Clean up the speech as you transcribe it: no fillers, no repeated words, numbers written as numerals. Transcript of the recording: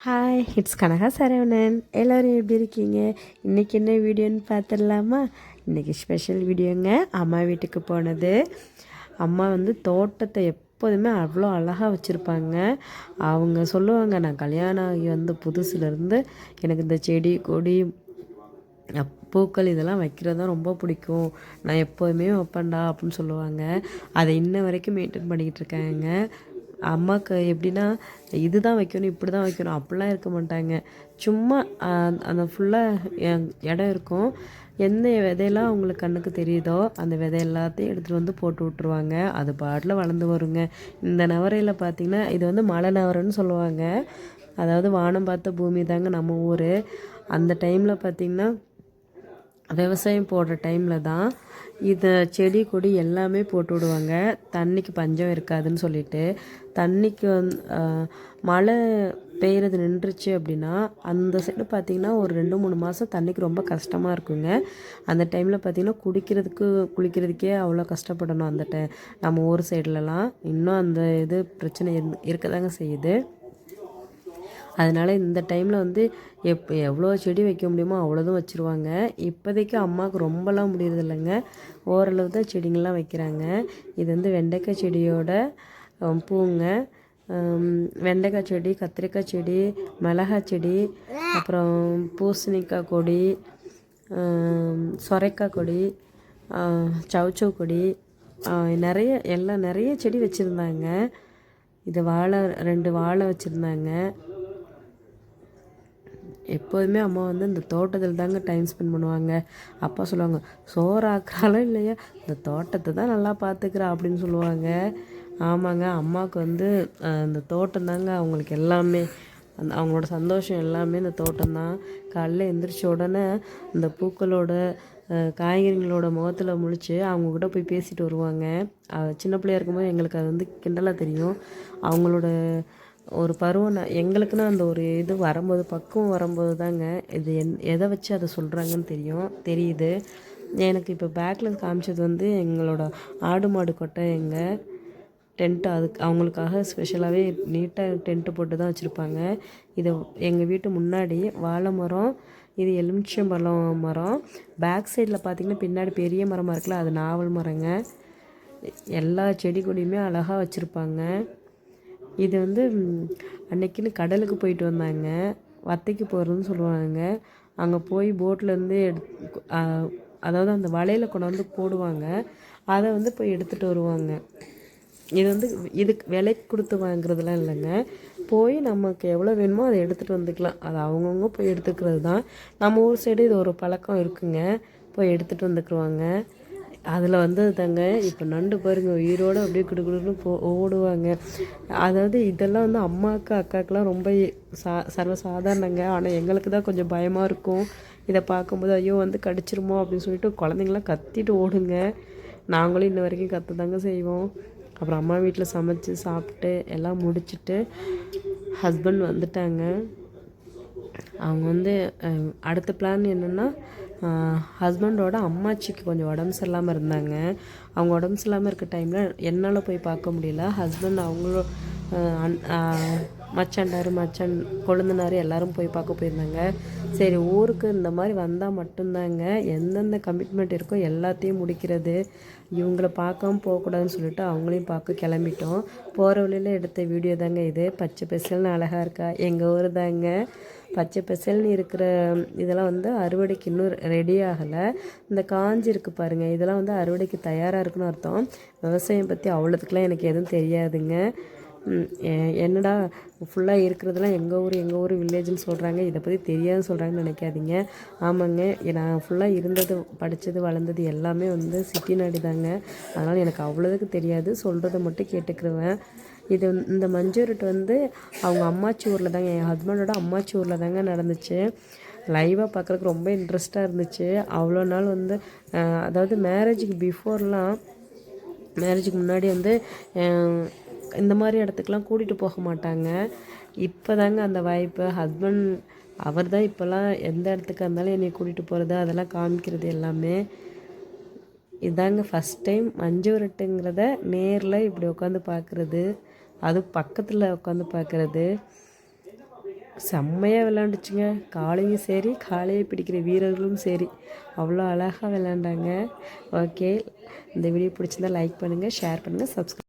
Hi, it's Kanaka Saravanan. எல்லோரும் எப்படி இருக்கீங்க? இன்றைக்கி என்ன வீடியோன்னு பார்த்துடலாமா? இன்றைக்கி ஸ்பெஷல் வீடியோங்க. அம்மா வீட்டுக்கு போனது. அம்மா தோட்டத்தை எப்போதுமே அவ்வளோ அழகாக வச்சுருப்பாங்க. அவங்க சொல்லுவாங்க, நான் கல்யாணம் ஆகி புதுசுலேருந்து எனக்கு இந்த செடி கொடி பூக்கள் இதெல்லாம் வைக்கிறது தான் ரொம்ப பிடிக்கும், நான் எப்போதுமே வைப்பேன்டா அப்படின்னு சொல்லுவாங்க. அதை இன்ன வரைக்கும் மெயின்டைன் பண்ணிக்கிட்டு இருக்காங்க. அம்மாவுக்கு எப்படின்னா, இது தான் வைக்கணும் இப்படி தான் வைக்கணும் அப்படிலாம் இருக்க மாட்டாங்க. சும்மா அந்த ஃபுல்லாக இடம் இருக்கும். எந்த விதையெல்லாம் அவங்களுக்கு கண்ணுக்கு தெரியுதோ அந்த விதை எல்லாத்தையும் எடுத்துகிட்டு போட்டு விட்ருவாங்க. அது பாட்டில் வளர்ந்து வருங்க. இந்த நவரையில் பார்த்திங்கன்னா, இது மலை நவரைன்னு சொல்லுவாங்க. அதாவது வானம் பார்த்த பூமி தாங்க நம்ம ஊர். அந்த டைமில் பார்த்திங்கன்னா, விவசாயம் போடுற டைமில் தான் இதை செடி கொடி எல்லாமே போட்டு விடுவாங்க. தண்ணிக்கு பஞ்சம் இருக்காதுன்னு சொல்லிட்டு. தண்ணிக்கு மழை பெய்கிறது நின்றுச்சு அப்படின்னா அந்த சைடு பார்த்திங்கன்னா ஒரு 2-3 மாதம் தண்ணிக்கு ரொம்ப கஷ்டமாக இருக்குங்க. அந்த டைமில் பார்த்திங்கன்னா குடிக்கிறதுக்கு குளிக்கிறதுக்கே அவ்வளோ கஷ்டப்படணும். அந்த நம்ம ஊர் சைட்லலாம் இன்னும் அந்த இது பிரச்சனை இருக்க தாங்க செய்யுது. அதனால் இந்த டைமில் எவ்வளோ செடி வைக்க முடியுமோ அவ்வளோதும் வச்சுருவாங்க. இப்போதைக்கு அம்மாவுக்கு ரொம்பலாம் முடியறது இல்லைங்க, ஓரளவு தான் செடிங்கள்லாம் வைக்கிறாங்க. இது வெண்டைக்காய் செடியோட பூங்க. வெண்டைக்காய் செடி, கத்திரிக்காய் செடி, மிளகாய் செடி, அப்புறம் பூசணிக்காய் கொடி, சொரைக்காய் கொடி, சவுச்சவ் கொடி, நிறைய செடி வச்சுருந்தாங்க. இது 2 வாழை வச்சுருந்தாங்க. எப்போதுமே அம்மா இந்த தோட்டத்தில் தாங்க டைம் ஸ்பெண்ட் பண்ணுவாங்க. அப்பா சொல்லுவாங்க, சோறு ஆக்குறாலும் இல்லையா இந்த தோட்டத்தை தான் நல்லா பார்த்துக்கிறா அப்படின்னு சொல்லுவாங்க. ஆமாங்க, அம்மாவுக்கு இந்த தோட்டம் தாங்க அவங்களுக்கு எல்லாமே. அவங்களோட சந்தோஷம் எல்லாமே இந்த தோட்டம்தான். காலைல எந்திரிச்ச உடனே இந்த பூக்களோட காய்கறிகளோட முகத்தில் முழிச்சு அவங்கக்கிட்ட போய் பேசிட்டு வருவாங்க. சின்ன பிள்ளையா இருக்கும்போது எங்களுக்கு அது கிண்டலாக தெரியும். அவங்களோட ஒரு பருவம் எங்களுக்குன்னா அந்த ஒரு இது வரும்போது, பக்குவம் வரும்போது தாங்க இது எதை வச்சு அதை சொல்கிறாங்கன்னு தெரியுது. எனக்கு இப்போ பேக்கில் காமிச்சது எங்களோட ஆடு மாடு கொட்டை, எங்கள் டென்ட்டு. அதுக்கு அவங்களுக்காக ஸ்பெஷலாகவே நீட்டாக டென்ட்டு போட்டு தான் வச்சுருப்பாங்க. இது எங்கள் வீட்டு முன்னாடி வாழை மரம், இது எலுமிச்சம்பழம் மரம். பேக் சைடில் பார்த்திங்கன்னா பின்னாடி பெரிய மரமாக இருக்குல்ல, அது நாவல் மரங்க. எல்லா செடி கொடியுமே அழகாக வச்சுருப்பாங்க. இது அன்னைக்குன்னு கடலுக்கு போயிட்டு வந்தாங்க. வத்தைக்கு போகிறதுன்னு சொல்லுவாங்க. அங்கே போய் போட்லேருந்து அதாவது அந்த வலையில் கொண்டாந்து போடுவாங்க. அதை போய் எடுத்துகிட்டு வருவாங்க. இது இதுக்கு விலைக்கு கொடுத்து வாங்குறதுலாம் இல்லைங்க. போய் நமக்கு எவ்வளோ வேணுமோ அதை எடுத்துகிட்டு வந்துக்கலாம். அது அவங்கவுங்க போய் எடுத்துக்கிறது தான். நம்ம ஊர் சைடு இது ஒரு பழக்கம் இருக்குங்க, போய் எடுத்துகிட்டு வந்துக்குருவாங்க. அதில் தாங்க இப்போ நண்டு பாருங்கள், உயிரோடு அப்படியே குடுக்குடுன்னு ஓடுவாங்க. அதாவது இதெல்லாம் அம்மாவுக்கு அக்காவுக்குலாம் ரொம்ப சர்வசாதாரணங்க. ஆனால் எங்களுக்கு தான் கொஞ்சம் பயமாக இருக்கும். இதை பார்க்கும்போது ஐயோ கடிச்சிருமோ அப்படின்னு சொல்லிட்டு குழந்தைங்களாம் கத்திட்டு ஓடுங்க. நாங்களும் இன்ன வரைக்கும் கற்று தாங்க செய்வோம். அப்புறம் அம்மா வீட்டில் சமைச்சு சாப்பிட்டு எல்லாம் முடிச்சுட்டு ஹஸ்பண்ட் வந்துட்டாங்க. அவங்க அடுத்த பிளான் என்னென்னா, ஹஸ்பண்டோட அம்மாச்சிக்கு கொஞ்சம் உடம்பு சரியில்லாமல் இருந்தாங்க. அவங்க உடம்பு சரியில்லாமல் இருக்க டைமில் என்னால் போய் பார்க்க முடியல. ஹஸ்பண்ட் அவங்களும் மச்சான் கொழுந்தனார் எல்லோரும் போய் பார்க்க போயிருந்தாங்க. சரி, ஊருக்கு இந்த மாதிரி வந்தால் மட்டும்தாங்க எந்தெந்த கமிட்மெண்ட் இருக்கோ எல்லாத்தையும் முடிக்கிறது. இவங்கள பார்க்காம போகக்கூடாதுன்னு சொல்லிட்டு அவங்களையும் பார்க்க கிளம்பிட்டோம். போகிற வழியில் எடுத்த வீடியோ தாங்க இது. பச்சை பசல்னு அழகாக இருக்கா எங்கள் ஊர் தாங்க. பச்சை பசல்னு இருக்கிற இதெல்லாம் அறுவடைக்கு இன்னும் ரெடி ஆகலை. இந்த காஞ்சி இருக்குது பாருங்கள், இதெல்லாம் அறுவடைக்கு தயாராக இருக்குன்னு அர்த்தம். விவசாயம் பற்றி அவ்வளோத்துக்குலாம் எனக்கு எதுவும் தெரியாதுங்க. என்னடா ஃபுல்லாக இருக்கிறதெல்லாம் எங்கள் ஊர் வில்லேஜ்னு சொல்கிறாங்க, இதை பற்றி தெரியாதுன்னு சொல்கிறாங்கன்னு நினைக்காதீங்க. ஆமாங்க, நான் ஃபுல்லாக இருந்தது, படித்தது, வளர்ந்தது எல்லாமே சிட்டி நாடு தாங்க. அதனால் எனக்கு அவ்வளோதுக்கு தெரியாது, சொல்கிறத மட்டும் கேட்டுக்கிருவேன். இது இந்த மஞ்சூரட்டு அவங்க அம்மாச்சி ஊரில் தாங்க, என் ஹஸ்பண்டோட அம்மாச்சி ஊரில் தாங்க நடந்துச்சு. லைவாக பார்க்குறதுக்கு ரொம்ப இன்ட்ரெஸ்ட்டாக இருந்துச்சு. அவ்வளோ நாள் அதாவது மேரேஜுக்கு முன்னாடி இந்த மாதிரி இடத்துக்குலாம் கூட்டிகிட்டு போக மாட்டாங்க. இப்போ தாங்க அந்த வாய்ப்பு. ஹஸ்பண்ட் அவர் தான் இப்போல்லாம் எந்த இடத்துக்கு இருந்தாலும் என்னை கூட்டிகிட்டு போகிறது, அதெல்லாம் காமிக்கிறது எல்லாமே. இதாங்க ஃபஸ்ட் டைம் மஞ்சூரட்டுங்கிறத நேரில் இப்படி உட்காந்து பார்க்குறது, அது பக்கத்தில் உட்காந்து பார்க்குறது. செம்மையாக விளாண்டுச்சுங்க. காளையும் சரி, காளையை பிடிக்கிற வீரர்களும் சரி, அவ்வளோ அழகாக விளாண்டாங்க. ஓகே, இந்த வீடியோ பிடிச்சிருந்தா லைக் பண்ணுங்கள், ஷேர் பண்ணுங்கள், சப்ஸ்கிரைப்